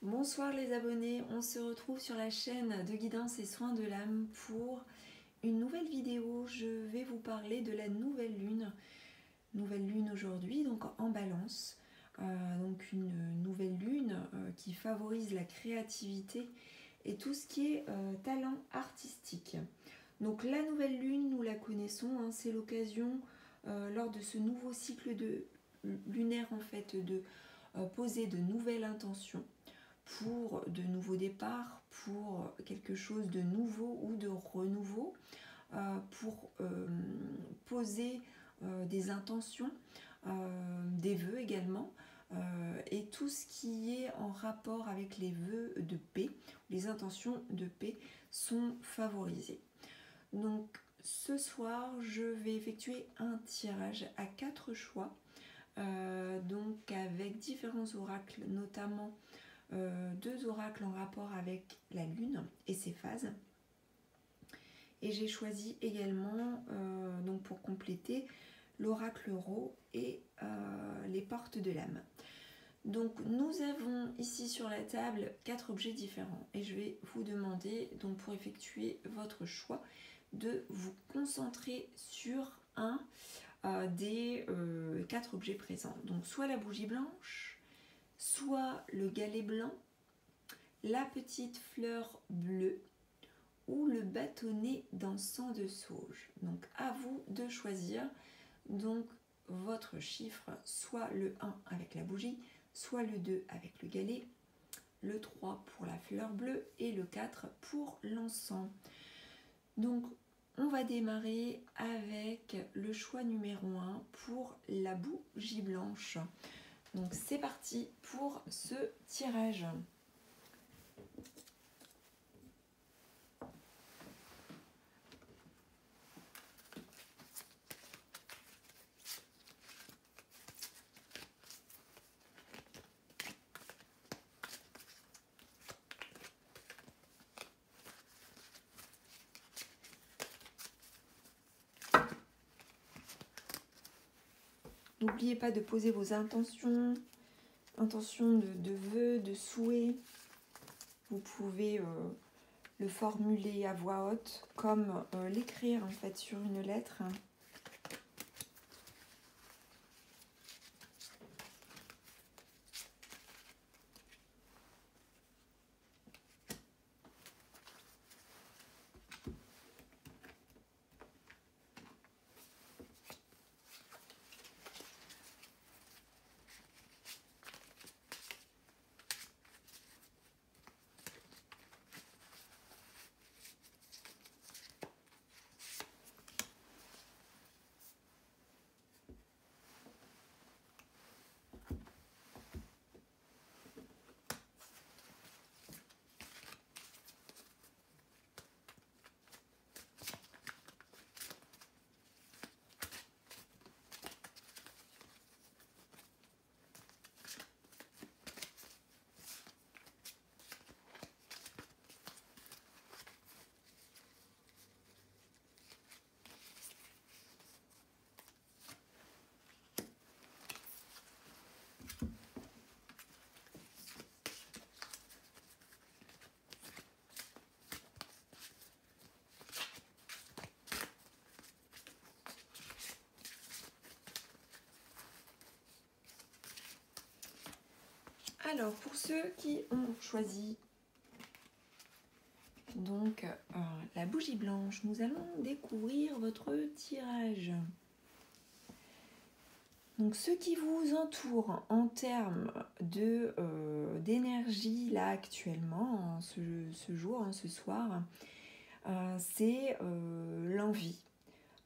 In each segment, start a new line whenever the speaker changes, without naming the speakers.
Bonsoir les abonnés, on se retrouve sur la chaîne de guidance et soins de l'âme pour une nouvelle vidéo. Je vais vous parler de la nouvelle lune. Nouvelle lune aujourd'hui, donc en balance. Donc une nouvelle lune qui favorise la créativité et tout ce qui est talent artistique. Donc la nouvelle lune, nous la connaissons, hein, c'est l'occasion lors de ce nouveau cycle lunaire en fait de poser de nouvelles intentions pour de nouveaux départs, pour quelque chose de nouveau ou de renouveau, pour poser des intentions, des vœux également, et tout ce qui est en rapport avec les vœux de paix, les intentions de paix sont favorisées. Donc ce soir, je vais effectuer un tirage à 4 choix, donc avec différents oracles, notamment 2 oracles en rapport avec la lune et ses phases. Et j'ai choisi également, donc pour compléter, l'oracle Rho et les portes de l'âme. Donc nous avons ici sur la table 4 objets différents et je vais vous demander, donc pour effectuer votre choix, de vous concentrer sur un des 4 objets présents. Donc soit la bougie blanche, soit le galet blanc, la petite fleur bleue ou le bâtonnet d'encens de sauge. Donc à vous de choisir donc votre chiffre, soit le 1 avec la bougie, soit le 2 avec le galet, le 3 pour la fleur bleue et le 4 pour l'encens. Donc on va démarrer avec le choix numéro 1 pour la bougie blanche. Donc c'est parti pour ce tirage. N'oubliez pas de poser vos intentions de vœux, de souhaits. Vous pouvez le formuler à voix haute, comme l'écrire en fait sur une lettre. Alors, pour ceux qui ont choisi donc la bougie blanche, nous allons découvrir votre tirage. Donc, ce qui vous entoure en termes d'énergie là actuellement, ce jour, ce soir, c'est l'envie,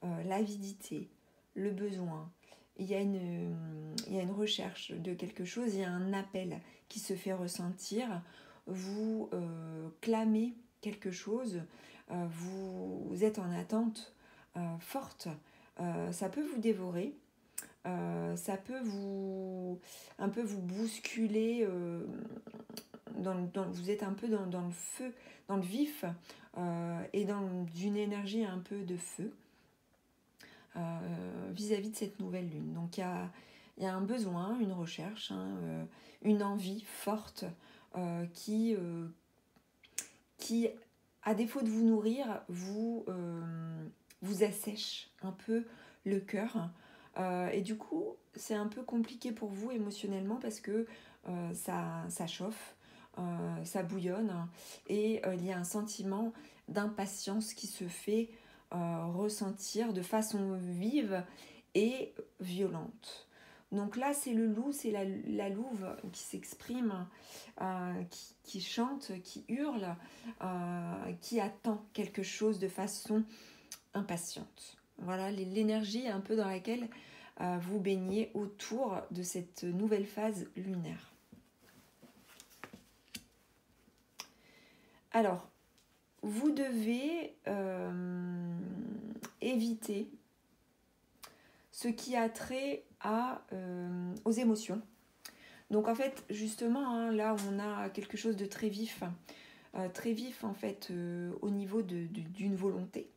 l'avidité, le besoin. Il y a une recherche de quelque chose, il y a un appel qui se fait ressentir. Vous clamez quelque chose, vous êtes en attente forte. Ça peut vous dévorer, ça peut un peu vous bousculer. Vous êtes un peu dans le feu, dans le vif, et dans une énergie un peu de feu. Vis-à-vis de cette nouvelle lune. Donc il y a un besoin, une recherche, une envie forte qui, à défaut de vous nourrir, vous assèche un peu le cœur. Et du coup, c'est un peu compliqué pour vous émotionnellement parce que ça chauffe, ça bouillonne et il y a un sentiment d'impatience qui se fait ressentir de façon vive et violente. Donc là, c'est le loup, c'est la louve qui s'exprime, qui chante, qui hurle, qui attend quelque chose de façon impatiente. Voilà l'énergie un peu dans laquelle vous baignez autour de cette nouvelle phase lunaire. Alors, vous devez éviter ce qui a trait aux émotions. Donc en fait, justement, hein, là on a quelque chose de très vif en fait au niveau d'une volonté.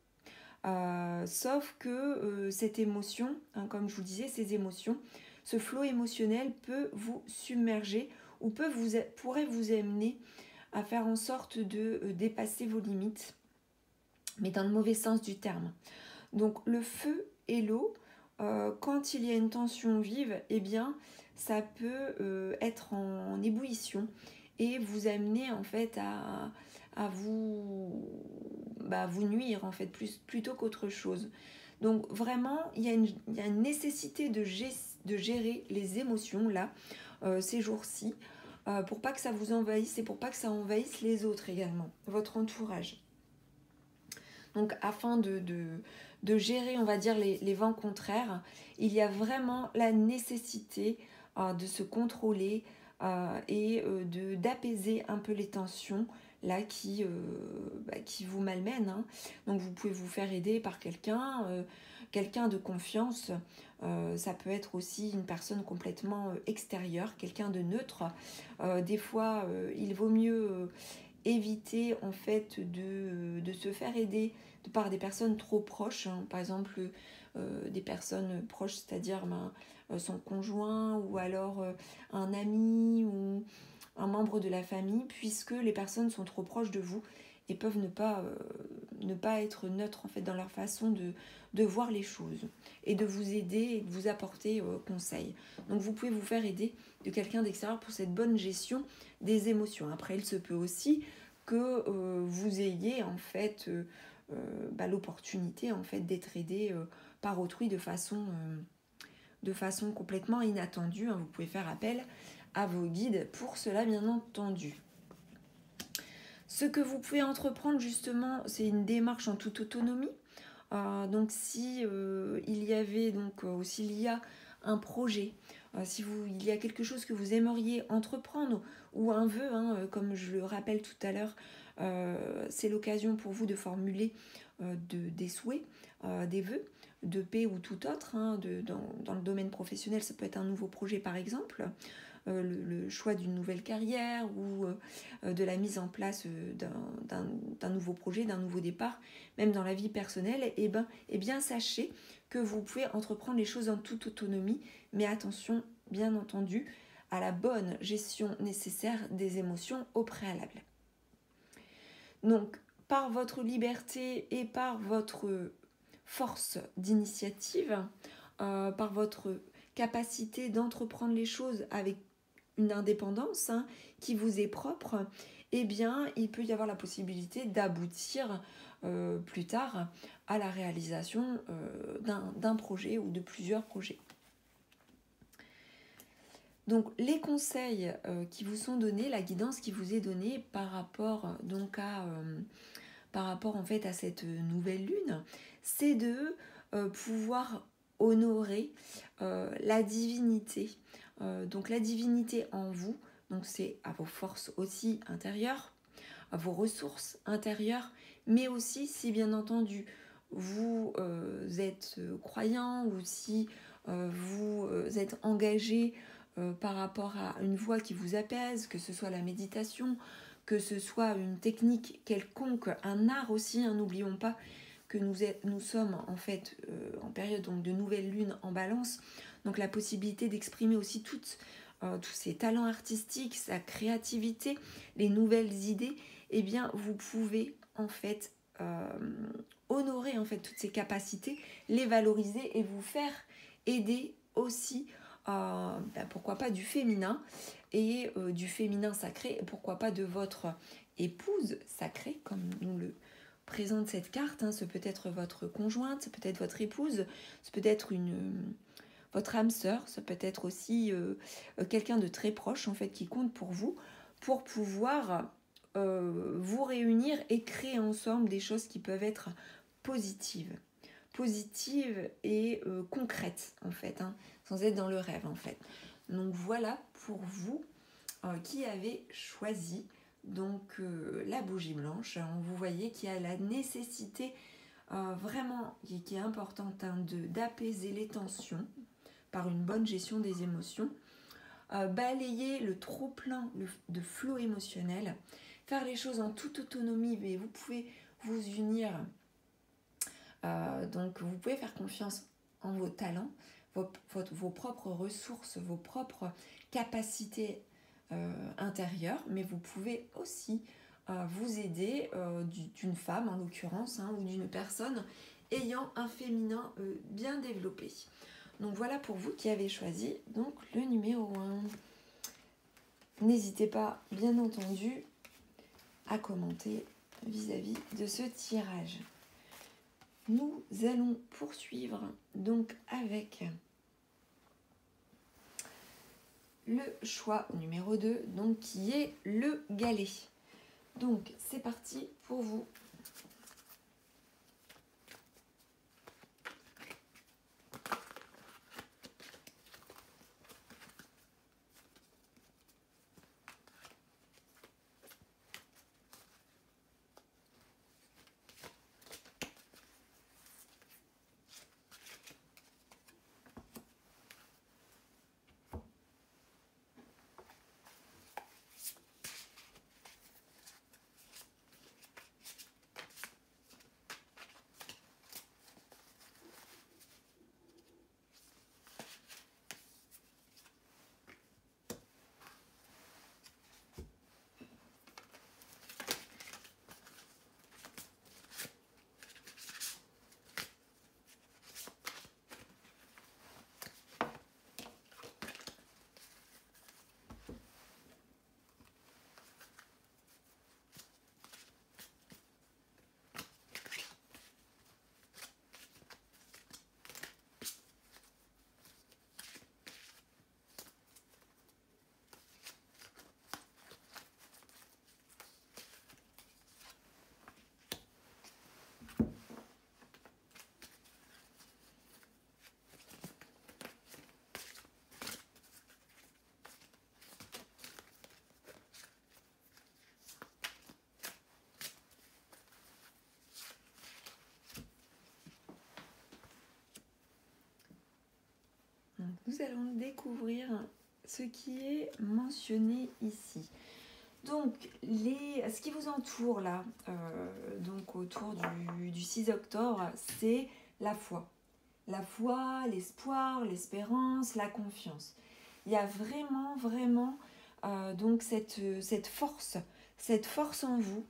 Sauf que cette émotion, hein, comme je vous disais, ces émotions, ce flot émotionnel peut vous submerger ou pourrait vous amener à faire en sorte de dépasser vos limites, mais dans le mauvais sens du terme. Donc le feu et l'eau, quand il y a une tension vive, eh bien ça peut être en ébullition et vous amener en fait à vous nuire en fait plutôt qu'autre chose. Donc vraiment, il y a une nécessité de gérer les émotions là, ces jours-ci, pour pas que ça vous envahisse et pour pas que ça envahisse les autres également, votre entourage. Donc afin de gérer, on va dire, les vents contraires, il y a vraiment la nécessité de se contrôler et d'apaiser un peu les tensions là qui vous malmènent. Hein. Donc vous pouvez vous faire aider par quelqu'un de confiance. Ça peut être aussi une personne complètement extérieure, quelqu'un de neutre. Des fois, il vaut mieux éviter en fait de se faire aider par des personnes trop proches, hein. Par exemple des personnes proches, c'est-à-dire son conjoint ou alors un ami ou un membre de la famille, puisque les personnes sont trop proches de vous et peuvent ne pas être neutres en fait dans leur façon de voir les choses et de vous aider et de vous apporter conseil. Donc vous pouvez vous faire aider de quelqu'un d'extérieur pour cette bonne gestion des émotions. Après, il se peut aussi que vous ayez en fait l'opportunité en fait d'être aidé par autrui de façon complètement inattendue. Hein. Vous pouvez faire appel à vos guides pour cela, bien entendu. Ce que vous pouvez entreprendre justement, c'est une démarche en toute autonomie. Donc si il y avait ou s'il y a un projet, il y a quelque chose que vous aimeriez entreprendre ou un vœu, hein, comme je le rappelle tout à l'heure, c'est l'occasion pour vous de formuler des souhaits, des vœux de paix ou tout autre. Hein, dans le domaine professionnel, ça peut être un nouveau projet par exemple. Le choix d'une nouvelle carrière ou de la mise en place d'un nouveau projet, d'un nouveau départ, même dans la vie personnelle, et bien sachez que vous pouvez entreprendre les choses en toute autonomie, mais attention, bien entendu, à la bonne gestion nécessaire des émotions au préalable. Donc, par votre liberté et par votre force d'initiative, par votre capacité d'entreprendre les choses avec une indépendance qui vous est propre, eh bien, il peut y avoir la possibilité d'aboutir plus tard à la réalisation d'un projet ou de plusieurs projets. Donc, les conseils qui vous sont donnés, la guidance qui vous est donnée par rapport en fait à cette nouvelle lune, c'est de pouvoir honorer la divinité. Donc la divinité en vous, donc c'est à vos forces aussi intérieures, à vos ressources intérieures, mais aussi si bien entendu vous êtes croyant ou si vous êtes engagé par rapport à une voie qui vous apaise, que ce soit la méditation, que ce soit une technique quelconque, un art aussi, hein, n'oublions pas que nous sommes en fait en période donc, de nouvelle lune en balance, donc la possibilité d'exprimer aussi toute tous ses talents artistiques, sa créativité, les nouvelles idées, eh bien vous pouvez en fait honorer en fait toutes ces capacités, les valoriser et vous faire aider aussi pourquoi pas du féminin et du féminin sacré, pourquoi pas de votre épouse sacrée comme nous le présente cette carte, hein. Ce peut être votre conjointe, ce peut être votre épouse, ce peut être votre âme sœur, ça peut être aussi quelqu'un de très proche en fait qui compte pour vous, pour pouvoir vous réunir et créer ensemble des choses qui peuvent être positives et concrètes en fait, hein, sans être dans le rêve en fait. Donc voilà pour vous qui avez choisi donc la bougie blanche. Vous voyez qu'il y a la nécessité vraiment qui est importante, hein, d'apaiser les tensions par une bonne gestion des émotions, balayer le trop-plein de flot émotionnel, faire les choses en toute autonomie, mais vous pouvez vous unir, donc vous pouvez faire confiance en vos talents, vos propres ressources, vos propres capacités intérieures, mais vous pouvez aussi vous aider d'une femme en l'occurrence, hein, ou d'une personne ayant un féminin bien développé. Donc voilà pour vous qui avez choisi donc le numéro 1. N'hésitez pas bien entendu à commenter vis-à-vis de ce tirage. Nous allons poursuivre donc avec le choix numéro 2, donc qui est le galet. Donc c'est parti pour vous. Nous allons découvrir ce qui est mentionné ici. Donc, ce qui vous entoure là, donc autour du 6 octobre, c'est la foi. La foi, l'espoir, l'espérance, la confiance. Il y a vraiment donc cette force en vous.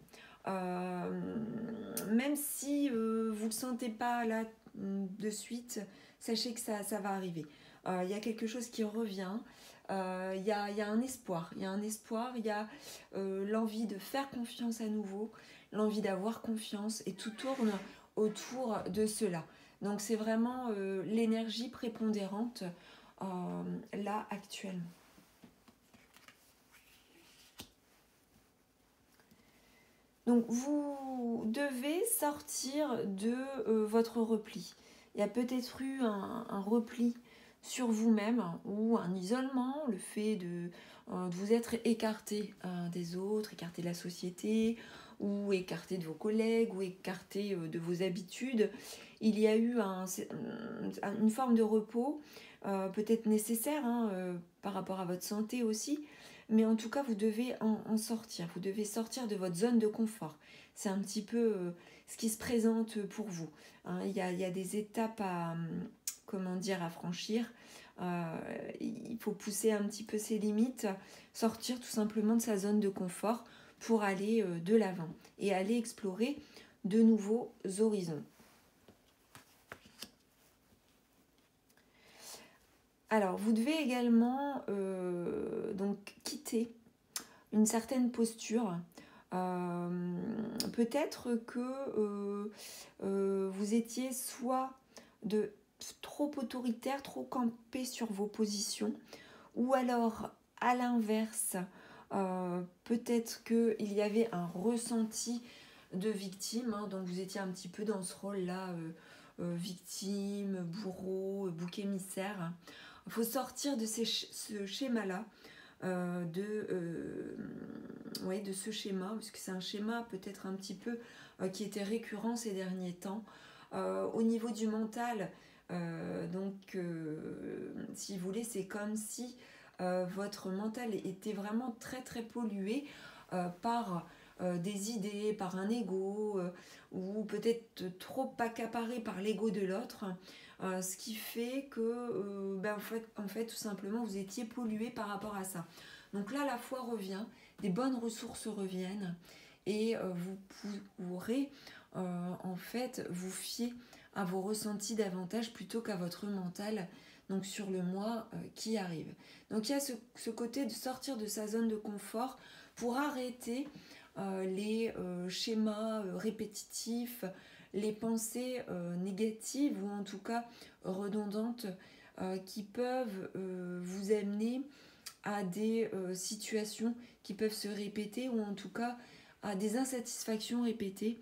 Même si vous ne le sentez pas là de suite, sachez que ça va arriver. Il y a quelque chose qui revient, il y a un espoir, il y a l'envie de faire confiance à nouveau, l'envie d'avoir confiance, et tout tourne autour de cela. Donc c'est vraiment l'énergie prépondérante là actuellement. Donc vous devez sortir de votre repli. Il y a peut-être eu un repli sur vous-même ou un isolement, le fait de vous être écarté des autres, écarté de la société, ou écarté de vos collègues, ou écarté de vos habitudes. Il y a eu une forme de repos, peut-être nécessaire par rapport à votre santé aussi, mais en tout cas vous devez en sortir, vous devez sortir de votre zone de confort. C'est un petit peu ce qui se présente pour vous. Il y a des étapes à franchir il faut pousser un petit peu ses limites, sortir tout simplement de sa zone de confort pour aller de l'avant et aller explorer de nouveaux horizons. Alors, vous devez également donc quitter une certaine posture. Peut-être que vous étiez soit trop autoritaire, trop campé sur vos positions, ou alors à l'inverse, peut-être qu'il y avait un ressenti de victime, hein, donc vous étiez un petit peu dans ce rôle-là, victime, bourreau, bouc émissaire. Il faut sortir de ce schéma-là, de ce schéma, parce que c'est un schéma peut-être un petit peu qui était récurrent ces derniers temps. Au niveau du mental, si vous voulez, c'est comme si votre mental était vraiment très très pollué par des idées, par un ego, ou peut-être trop accaparé par l'ego de l'autre, ce qui fait que en fait tout simplement vous étiez pollué par rapport à ça. Donc là la foi revient, des bonnes ressources reviennent et vous pourrez en fait vous fier à vos ressentis davantage plutôt qu'à votre mental, donc sur le mois qui arrive. Donc il y a ce côté de sortir de sa zone de confort pour arrêter les schémas répétitifs, les pensées négatives ou en tout cas redondantes qui peuvent vous amener à des situations qui peuvent se répéter ou en tout cas à des insatisfactions répétées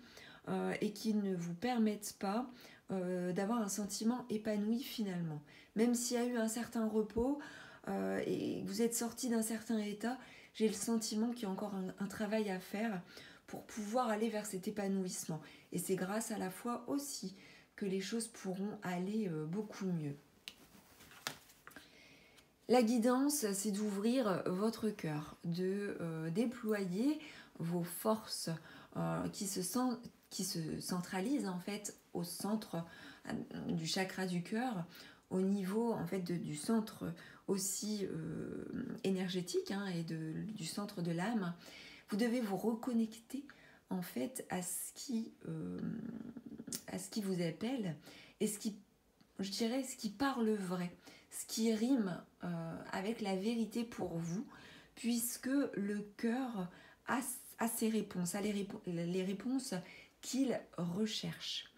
et qui ne vous permettent pas d'avoir un sentiment épanoui finalement. Même s'il y a eu un certain repos et que vous êtes sorti d'un certain état, j'ai le sentiment qu'il y a encore un travail à faire pour pouvoir aller vers cet épanouissement. Et c'est grâce à la foi aussi que les choses pourront aller beaucoup mieux. La guidance, c'est d'ouvrir votre cœur, de déployer vos forces qui se centralisent en fait au centre du chakra du cœur, au niveau en fait du centre aussi énergétique et du centre de l'âme. Vous devez vous reconnecter en fait à ce qui vous appelle et ce qui parle vrai, ce qui rime avec la vérité pour vous, puisque le cœur a ses réponses, a les réponses qu'il recherche.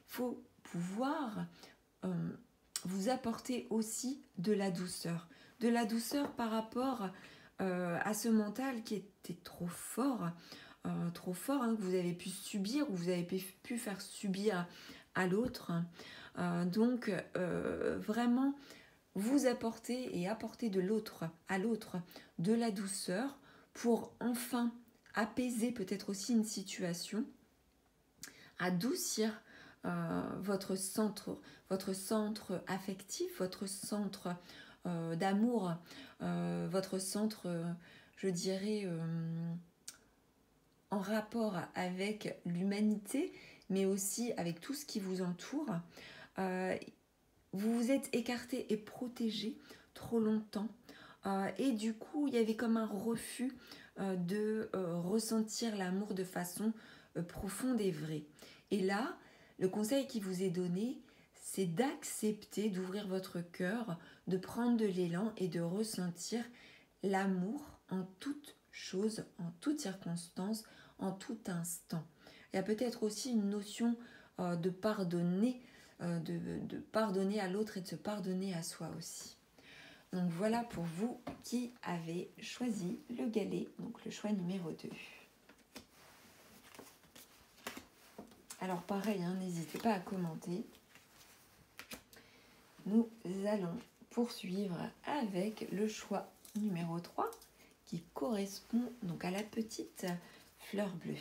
Il faut pouvoir vous apporter aussi de la douceur par rapport à ce mental qui était trop fort, que vous avez pu subir ou vous avez pu faire subir à l'autre. Donc vraiment vous apporter et apporter à l'autre de la douceur pour enfin apaiser peut-être aussi une situation, adoucir votre centre affectif, votre centre d'amour, votre centre, je dirais, en rapport avec l'humanité, mais aussi avec tout ce qui vous entoure. Vous vous êtes écarté et protégé trop longtemps et du coup il y avait comme un refus de ressentir l'amour de façon profonde et vraie. Et là, le conseil qui vous est donné, c'est d'accepter d'ouvrir votre cœur, de prendre de l'élan et de ressentir l'amour en toute chose, en toute circonstance, en tout instant. Il y a peut-être aussi une notion de pardonner, de pardonner à l'autre et de se pardonner à soi aussi. Donc voilà pour vous qui avez choisi le galet, donc le choix numéro 2. Alors pareil, n'hésitez pas à commenter. Nous allons poursuivre avec le choix numéro 3 qui correspond donc à la petite fleur bleue.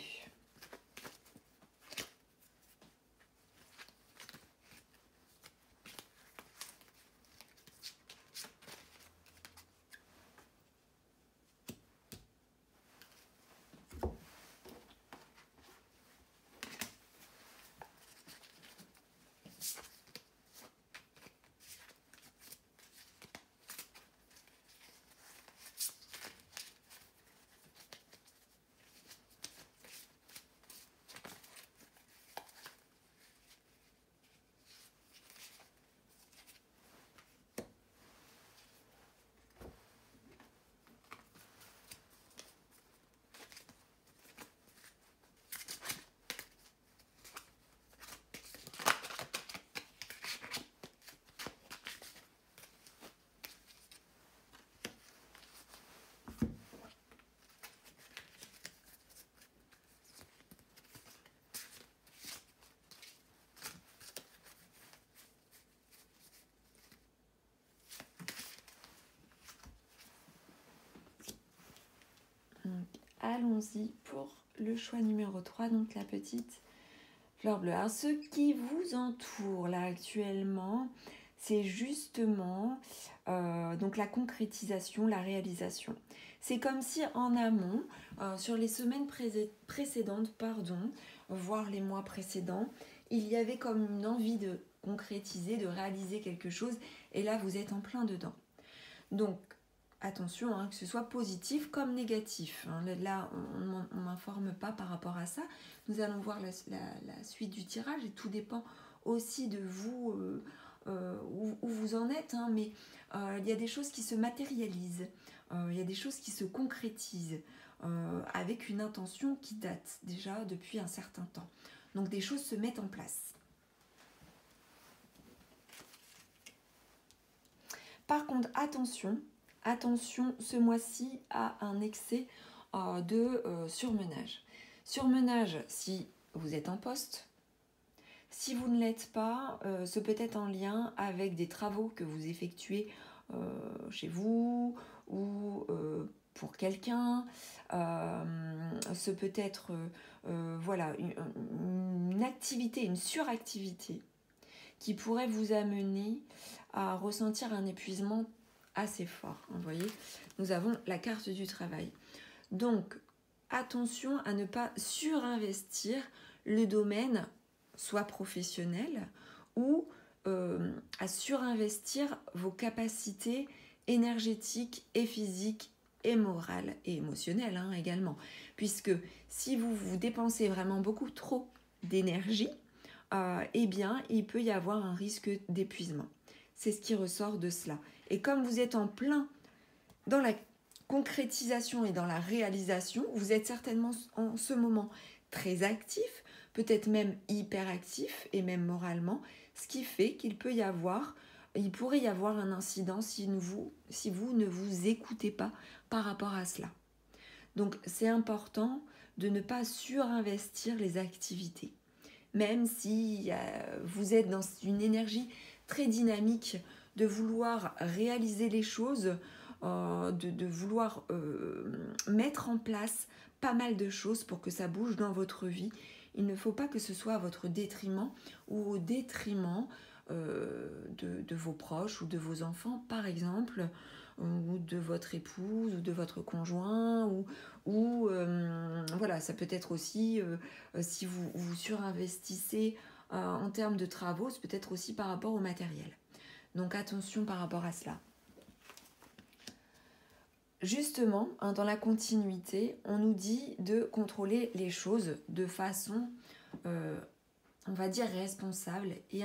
Donc, allons-y pour le choix numéro 3, donc la petite fleur bleue. Alors, ce qui vous entoure là actuellement, c'est justement donc la concrétisation, la réalisation. C'est comme si en amont, sur les semaines précédentes, voire les mois précédents, il y avait comme une envie de concrétiser, de réaliser quelque chose, et là vous êtes en plein dedans. Donc attention, hein, que ce soit positif comme négatif. Hein. Là, on ne m'informe pas par rapport à ça. Nous allons voir la suite du tirage et tout dépend aussi de vous, où vous en êtes. Hein, mais il y a des choses qui se matérialisent, il y a des choses qui se concrétisent avec une intention qui date déjà depuis un certain temps. Donc des choses se mettent en place. Par contre, attention, ce mois-ci à un excès de surmenage. Surmenage si vous êtes en poste. Si vous ne l'êtes pas, ce peut être en lien avec des travaux que vous effectuez chez vous ou pour quelqu'un. Ce peut être voilà, une activité, une suractivité qui pourrait vous amener à ressentir un épuisement assez fort. Vous voyez, nous avons la carte du travail. Donc, attention à ne pas surinvestir le domaine, soit professionnel, ou à surinvestir vos capacités énergétiques et physiques et morales et émotionnelles hein, également. Puisque si vous dépensez vraiment beaucoup trop d'énergie, eh bien, il peut y avoir un risque d'épuisement. C'est ce qui ressort de cela. Et comme vous êtes en plein dans la concrétisation et dans la réalisation, vous êtes certainement en ce moment très actif, peut-être même hyperactif et même moralement, ce qui fait qu'il pourrait y avoir un incident si vous ne vous écoutez pas par rapport à cela. Donc c'est important de ne pas surinvestir les activités. Même si vous êtes dans une énergie très dynamique de vouloir réaliser les choses, de vouloir mettre en place pas mal de choses pour que ça bouge dans votre vie, il ne faut pas que ce soit à votre détriment ou au détriment de vos proches ou de vos enfants, par exemple, ou de votre épouse ou de votre conjoint ou voilà, ça peut être aussi si vous surinvestissez en termes de travaux, c'est peut-être aussi par rapport au matériel. Donc attention par rapport à cela. Justement, hein, dans la continuité, on nous dit de contrôler les choses de façon, on va dire, responsable et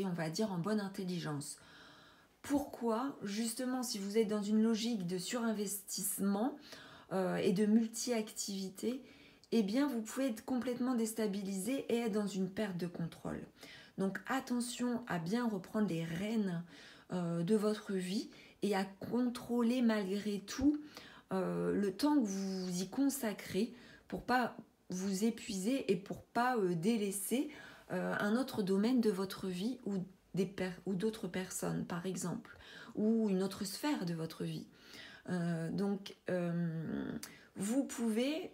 on va dire en bonne intelligence. Pourquoi? Justement, si vous êtes dans une logique de surinvestissement et de multi-activité, eh bien, vous pouvez être complètement déstabilisé et être dans une perte de contrôle. Donc, attention à bien reprendre les rênes de votre vie et à contrôler malgré tout le temps que vous y consacrez pour pas vous épuiser et pour pas délaisser un autre domaine de votre vie ou d'autres personnes, par exemple, ou une autre sphère de votre vie. Donc, vous pouvez,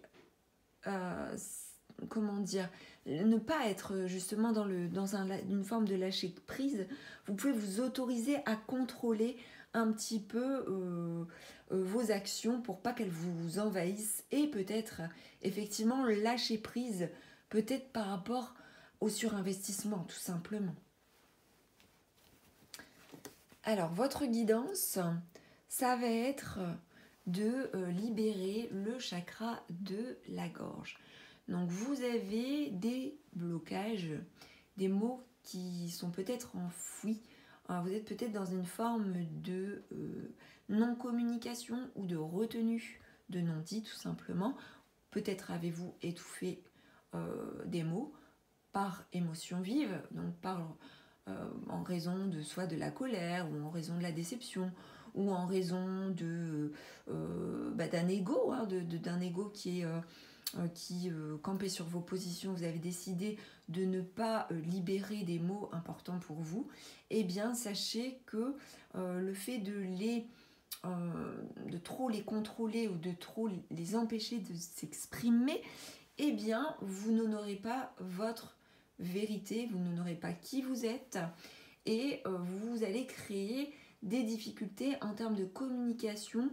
comment dire, ne pas être justement dans une forme de lâcher prise. Vous pouvez vous autoriser à contrôler un petit peu vos actions pour pas qu'elles vous envahissent et peut-être effectivement lâcher prise, peut-être par rapport au surinvestissement, tout simplement. Alors, votre guidance, ça va être de libérer le chakra de la gorge. Donc, vous avez des blocages, des mots qui sont peut-être enfouis. Alors, vous êtes peut-être dans une forme de non-communication ou de retenue de non-dit, tout simplement. Peut-être avez-vous étouffé des mots par émotion vive, donc en raison de soit de la colère ou en raison de la déception ou en raison d'un ego, hein, d'un ego qui campait sur vos positions. Vous avez décidé de ne pas libérer des mots importants pour vous. Eh bien, sachez que le fait de les de trop les contrôler ou de trop les empêcher de s'exprimer, eh bien, vous n'honorez pas votre vérité, vous n'honorez pas qui vous êtes et vous allez créer des difficultés en termes de communication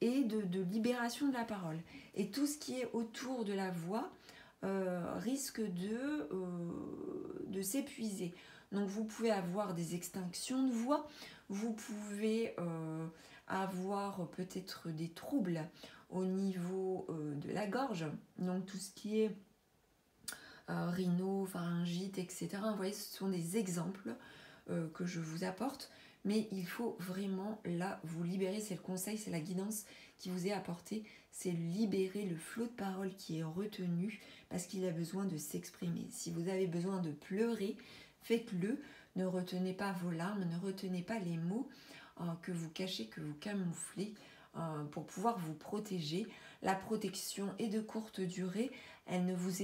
et de libération de la parole. Et tout ce qui est autour de la voix risque de s'épuiser. Donc vous pouvez avoir des extinctions de voix, vous pouvez avoir peut-être des troubles au niveau de la gorge, donc tout ce qui est rhino, pharyngite, etc. Vous voyez, ce sont des exemples que je vous apporte, mais il faut vraiment là vous libérer, c'est le conseil, c'est la guidance qui vous est apportée, c'est libérer le flot de parole qui est retenu parce qu'il a besoin de s'exprimer. Si vous avez besoin de pleurer, faites-le, ne retenez pas vos larmes, ne retenez pas les mots que vous cachez, que vous camouflez pour pouvoir vous protéger. La protection est de courte durée, elle ne vous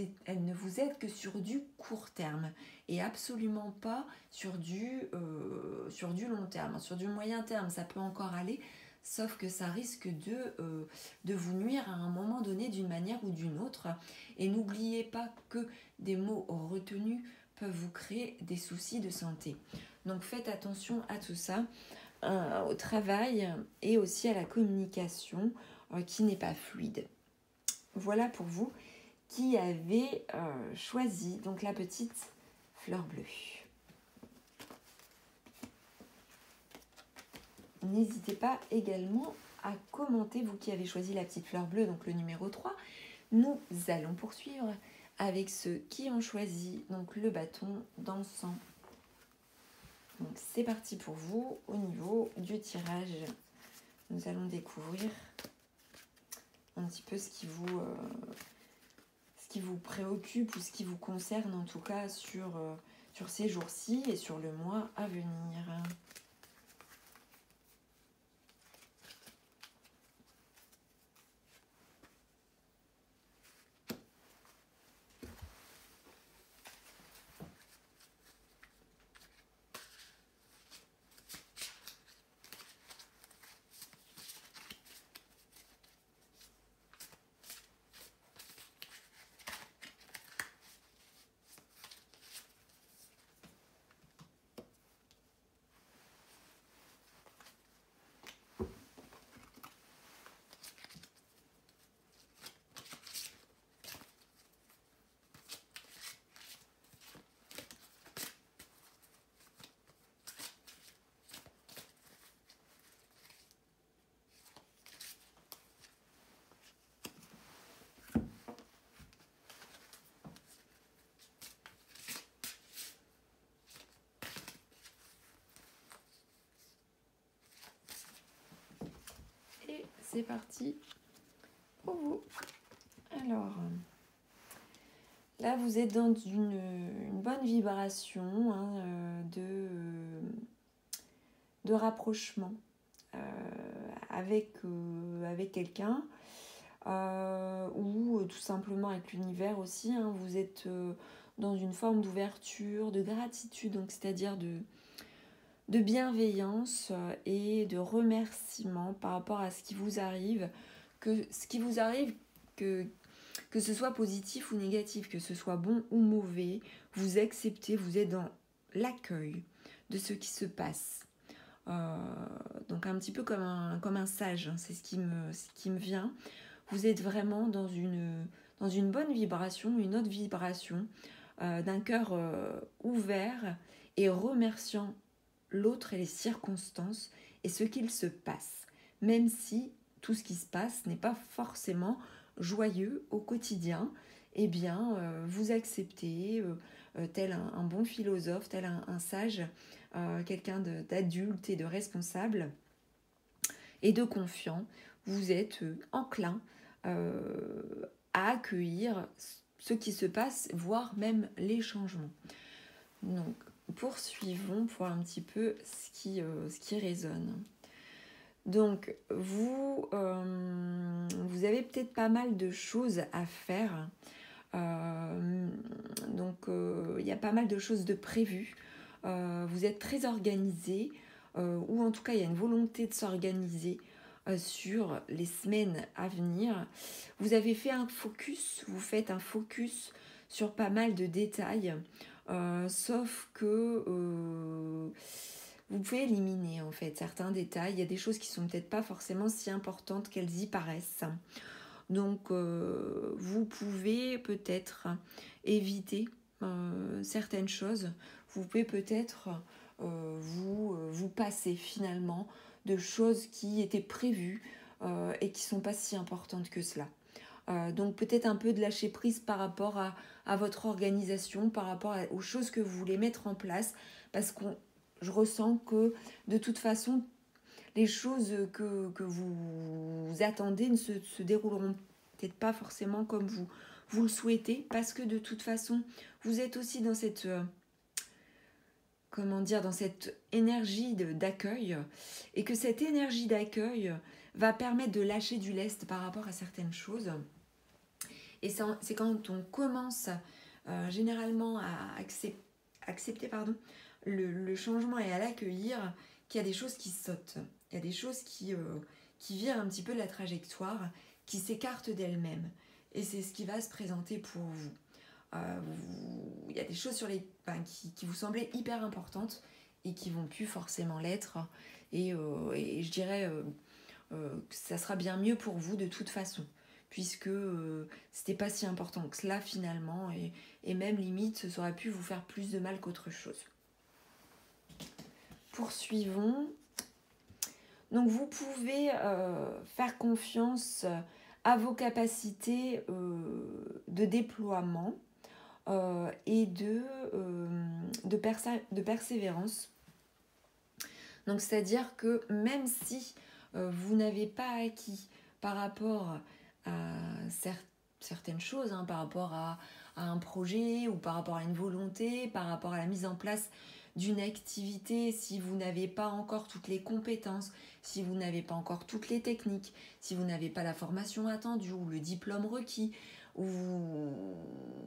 aide que sur du court terme et absolument pas sur du long terme. Sur du moyen terme, ça peut encore aller, sauf que ça risque de vous nuire à un moment donné d'une manière ou d'une autre. Et n'oubliez pas que des mots retenus peuvent vous créer des soucis de santé. Donc faites attention à tout ça, au travail et aussi à la communication qui n'est pas fluide. Voilà pour vous qui avez choisi donc la petite fleur bleue. N'hésitez pas également à commenter, vous qui avez choisi la petite fleur bleue, donc le numéro 3. Nous allons poursuivre avec ceux qui ont choisi donc le bâton d'encens. Donc c'est parti pour vous au niveau du tirage. Nous allons découvrir un petit peu ce qui vous préoccupe ou ce qui vous concerne en tout cas sur ces jours-ci et sur le mois à venir. C'est parti pour vous. Alors, là vous êtes dans une bonne vibration de rapprochement avec quelqu'un ou tout simplement avec l'univers aussi. Vous êtes dans une forme d'ouverture, de gratitude, donc c'est-à-dire de bienveillance et de remerciement par rapport à ce qui vous arrive, que ce soit positif ou négatif, que ce soit bon ou mauvais, vous acceptez, vous êtes dans l'accueil de ce qui se passe. Donc un petit peu comme un sage, c'est ce qui me vient. Vous êtes vraiment dans une bonne vibration, une autre vibration, d'un cœur ouvert et remerciant l'autre et les circonstances et ce qu'il se passe, même si tout ce qui se passe n'est pas forcément joyeux au quotidien, eh bien vous acceptez tel un bon philosophe, tel un sage, quelqu'un d'adulte et de responsable et de confiant, vous êtes enclin à accueillir ce qui se passe, voire même les changements. Donc poursuivons pour un petit peu ce qui résonne. Donc vous avez peut-être pas mal de choses à faire. Donc il y a pas mal de choses de prévues. Vous êtes très organisé. ou en tout cas il y a une volonté de s'organiser sur les semaines à venir. Vous avez fait un focus, vous faites un focus sur pas mal de détails, sauf que vous pouvez éliminer en fait certains détails. Il y a des choses qui sont peut-être pas forcément si importantes qu'elles y paraissent. Donc vous pouvez peut-être éviter certaines choses. Vous pouvez peut-être vous passer finalement de choses qui étaient prévues et qui ne sont pas si importantes que cela. Donc peut-être un peu de lâcher prise par rapport à votre organisation, par rapport aux choses que vous voulez mettre en place, parce que je ressens que de toute façon, les choses que vous attendez ne se dérouleront peut-être pas forcément comme vous le souhaitez, parce que de toute façon, vous êtes aussi dans cette... dans cette énergie d'accueil, et que cette énergie d'accueil va permettre de lâcher du lest par rapport à certaines choses. Et c'est quand on commence généralement à accepter le changement et à l'accueillir qu'il y a des choses qui sautent. Il y a des choses qui virent un petit peu de la trajectoire, qui s'écartent d'elles-mêmes. Et c'est ce qui va se présenter pour vous. Il y a des choses qui vous semblaient hyper importantes et qui vont plus forcément l'être. Et je dirais que ça sera bien mieux pour vous de toute façon, puisque c'était pas si important que cela finalement, et même limite ça aurait pu vous faire plus de mal qu'autre chose. Poursuivons. Donc vous pouvez faire confiance à vos capacités de déploiement et de persévérance. Donc c'est-à-dire que même si vous n'avez pas acquis par rapport à certaines choses, par rapport à un projet ou par rapport à une volonté, par rapport à la mise en place d'une activité, si vous n'avez pas encore toutes les compétences, si vous n'avez pas encore toutes les techniques, si vous n'avez pas la formation attendue ou le diplôme requis, ou vous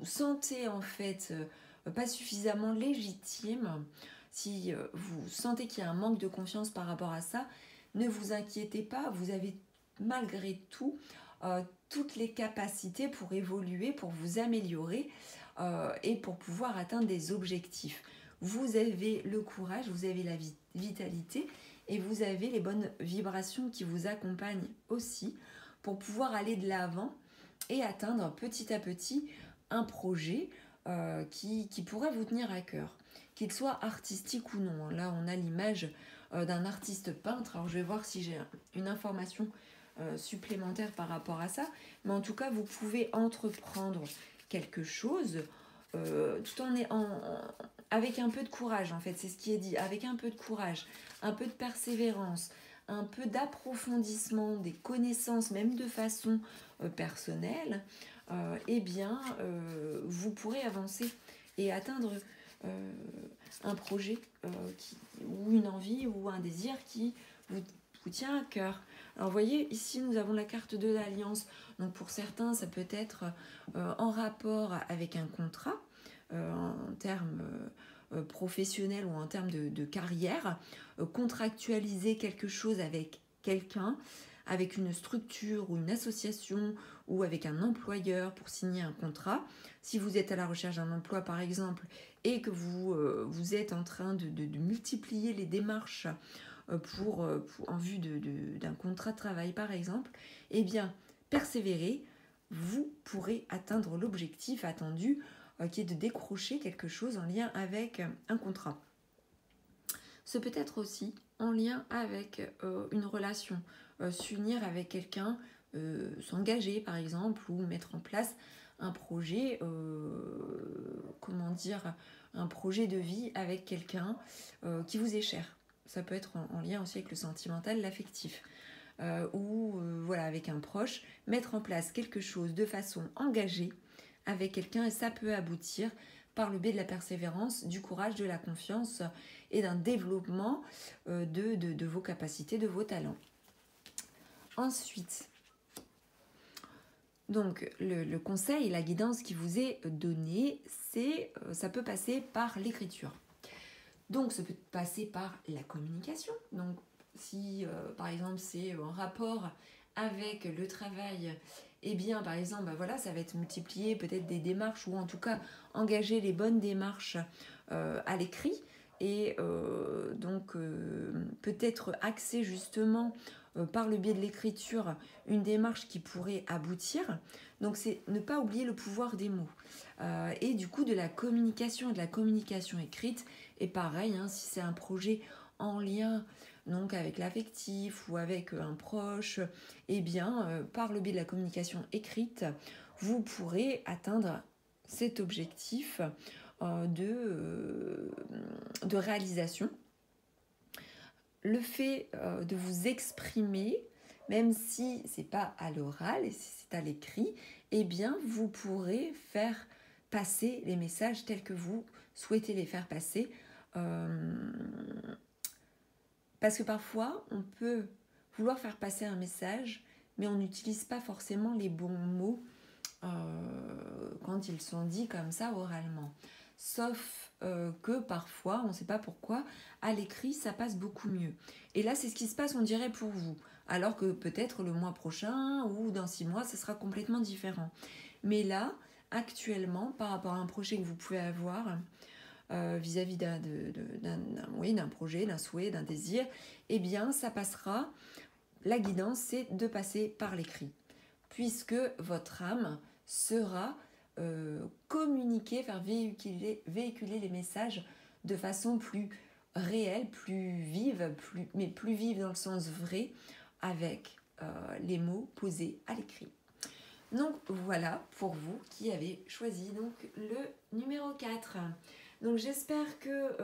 sentez en fait pas suffisamment légitime, si vous sentez qu'il y a un manque de confiance par rapport à ça, ne vous inquiétez pas, vous avez malgré tout toutes les capacités pour évoluer, pour vous améliorer et pour pouvoir atteindre des objectifs. Vous avez le courage, vous avez la vitalité et vous avez les bonnes vibrations qui vous accompagnent aussi pour pouvoir aller de l'avant et atteindre petit à petit un projet qui pourrait vous tenir à cœur, qu'il soit artistique ou non. Là, on a l'image d'un artiste peintre. Alors, je vais voir si j'ai une information supplémentaire par rapport à ça. Mais en tout cas, vous pouvez entreprendre quelque chose tout avec un peu de courage, en fait. C'est ce qui est dit. Avec un peu de courage, un peu de persévérance, un peu d'approfondissement des connaissances, même de façon personnelle, vous pourrez avancer et atteindre un projet ou une envie ou un désir qui vous tient à cœur. Alors vous voyez, ici nous avons la carte de l'Alliance. Donc pour certains, ça peut être en rapport avec un contrat, en termes professionnels ou en termes de carrière, contractualiser quelque chose avec quelqu'un, avec une structure ou une association ou avec un employeur pour signer un contrat. Si vous êtes à la recherche d'un emploi par exemple et que vous êtes en train de multiplier les démarches en vue d'un contrat de travail par exemple, eh bien persévérez, vous pourrez atteindre l'objectif attendu qui est de décrocher quelque chose en lien avec un contrat. Ce peut être aussi en lien avec une relation, s'unir avec quelqu'un, s'engager par exemple ou mettre en place un projet, un projet de vie avec quelqu'un qui vous est cher. Ça peut être en lien aussi avec le sentimental, l'affectif. Avec un proche, mettre en place quelque chose de façon engagée avec quelqu'un et ça peut aboutir par le biais de la persévérance, du courage, de la confiance et d'un développement de vos capacités, de vos talents. Ensuite, donc le conseil, la guidance qui vous est donnée, ça peut passer par l'écriture. Donc, ça peut passer par la communication. Donc, si par exemple c'est en rapport avec le travail, eh bien par exemple, bah, voilà, ça va être multiplier peut-être des démarches ou en tout cas engager les bonnes démarches à l'écrit et donc peut-être axer justement par le biais de l'écriture une démarche qui pourrait aboutir. Donc c'est ne pas oublier le pouvoir des mots et du coup de la communication écrite. Et pareil, hein, si c'est un projet en lien donc avec l'affectif ou avec un proche, eh bien, par le biais de la communication écrite, vous pourrez atteindre cet objectif de réalisation. Le fait de vous exprimer, même si c'est pas à l'oral et si c'est à l'écrit, eh bien, vous pourrez faire passer les messages tels que vous souhaitez les faire passer. Parce que parfois, on peut vouloir faire passer un message, mais on n'utilise pas forcément les bons mots quand ils sont dits comme ça oralement. Sauf que parfois, on ne sait pas pourquoi, à l'écrit, ça passe beaucoup mieux. Et là, c'est ce qui se passe, on dirait, pour vous. Alors que peut-être le mois prochain ou dans 6 mois, ça sera complètement différent. Mais là, actuellement, par rapport à un projet que vous pouvez avoir, vis-à-vis d'un projet, d'un souhait, d'un désir, eh bien ça passera, la guidance c'est de passer par l'écrit, puisque votre âme sera communiquer, faire véhiculer les messages de façon plus réelle, plus vive, mais plus vive dans le sens vrai, avec les mots posés à l'écrit. Donc voilà pour vous qui avez choisi donc le numéro 4. Donc j'espère que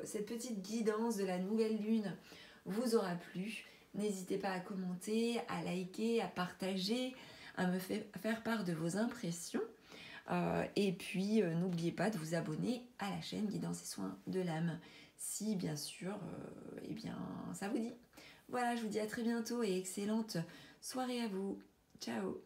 cette petite guidance de la nouvelle lune vous aura plu. N'hésitez pas à commenter, à liker, à partager, à me faire part de vos impressions. Et puis n'oubliez pas de vous abonner à la chaîne Guidance et Soins de l'âme, si bien sûr eh bien, ça vous dit. Voilà, je vous dis à très bientôt et excellente soirée à vous. Ciao.